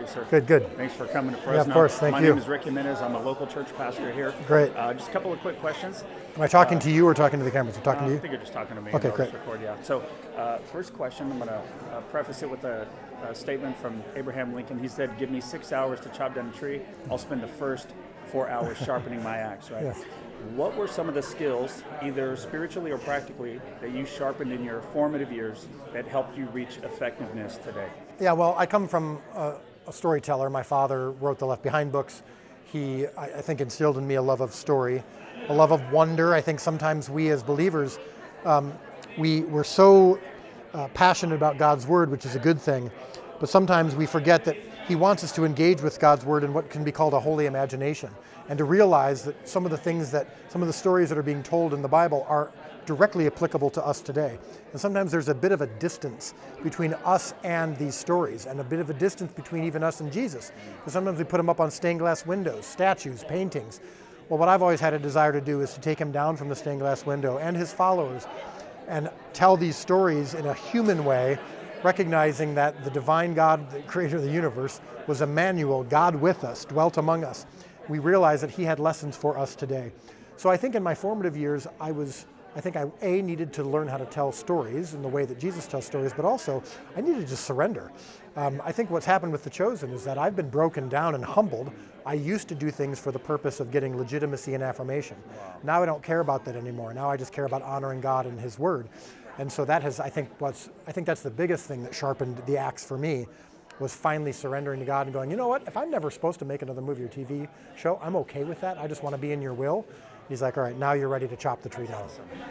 sir? Good. Thanks for coming to Fresno. Yeah, of course. Thank you. My name is Jimenez. I'm a local church pastor here. Great. Just a couple of quick questions. Am I talking to you or talking to the cameras? I'm talking to you? I think you're just talking to me. Okay, I'll great. just record, yeah. So, first question, I'm going to preface it with a statement from Abraham Lincoln. He said, "Give me 6 hours to chop down a tree. I'll spend the first 4 hours sharpening my axe," right? Yes. What were some of the skills, either spiritually or practically, that you sharpened in your formative years that helped you reach effectiveness today? Yeah, well, I come from a storyteller. My father wrote the Left Behind books. He, I think, instilled in me a love of story, a love of wonder. I think sometimes we as believers, we're so passionate about God's word, which is a good thing, but sometimes we forget that he wants us to engage with God's word in what can be called a holy imagination, and to realize that some of the stories that are being told in the Bible are directly applicable to us today. And sometimes there's a bit of a distance between us and these stories, and a bit of a distance between even us and Jesus. Because sometimes we put him up on stained glass windows, statues, paintings. Well, what I've always had a desire to do is to take him down from the stained glass window and his followers and tell these stories in a human way, recognizing that the divine God, the creator of the universe, was Emmanuel, God with us, dwelt among us. We realize that he had lessons for us today. So I think in my formative years, I needed to learn how to tell stories in the way that Jesus tells stories, but also I needed to just surrender. I think what's happened with The Chosen is that I've been broken down and humbled. I used to do things for the purpose of getting legitimacy and affirmation. Now I don't care about that anymore. Now I just care about honoring God and his word. And so that has, I think that's the biggest thing that sharpened the axe for me, was finally surrendering to God and going, you know what, if I'm never supposed to make another movie or TV show, I'm okay with that. I just want to be in your will. He's like, all right, now you're ready to chop the tree down.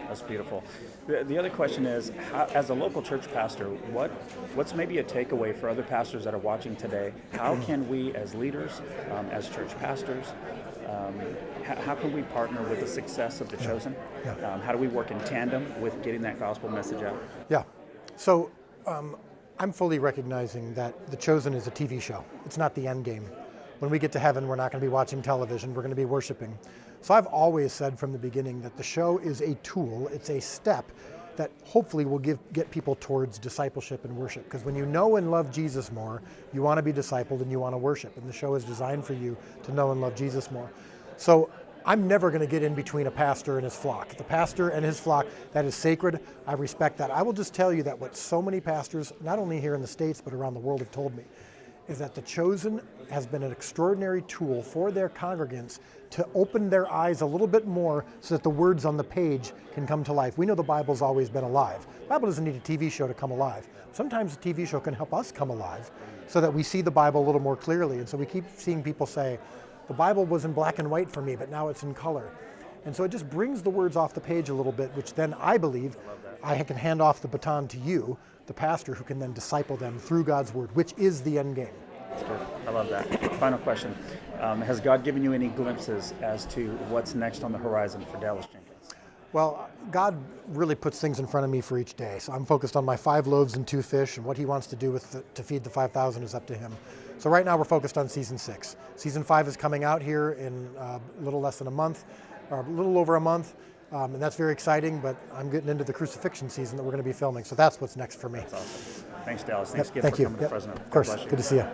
That's beautiful. The other question is, as a local church pastor, what's maybe a takeaway for other pastors that are watching today? How can we as leaders, as church pastors, how can we partner with the success of The Chosen? Yeah. How do we work in tandem with getting that gospel message out? Yeah. So I'm fully recognizing that The Chosen is a TV show. It's not the end game. When we get to heaven, we're not going to be watching television. We're going to be worshiping. So I've always said from the beginning that the show is a tool. It's a step that hopefully will get people towards discipleship and worship. Because when you know and love Jesus more, you want to be discipled and you want to worship. And the show is designed for you to know and love Jesus more. So I'm never going to get in between a pastor and his flock. The pastor and his flock, that is sacred. I respect that. I will just tell you that what so many pastors, not only here in the States, but around the world have told me, is that The Chosen has been an extraordinary tool for their congregants to open their eyes a little bit more so that the words on the page can come to life. We know the Bible's always been alive. The Bible doesn't need a TV show to come alive. Sometimes a TV show can help us come alive so that we see the Bible a little more clearly. And so we keep seeing people say, the Bible was in black and white for me, but now it's in color. And so it just brings the words off the page a little bit, which then I believe I can hand off the baton to you, the pastor, who can then disciple them through God's word, which is the end game. That's good. I love that. Final question. Has God given you any glimpses as to what's next on the horizon for Dallas Jenkins? Well, God really puts things in front of me for each day. So I'm focused on my 5 loaves and 2 fish, and what he wants to do to feed the 5,000 is up to him. So right now we're focused on season 6. Season 5 is coming out here in a little less than a month, or a little over a month. And that's very exciting, but I'm getting into the crucifixion season that we're going to be filming. So that's what's next for me. That's awesome. Thanks, Dallas. Thanks again Thank for you. coming to Fresno. Of course. Good to see you.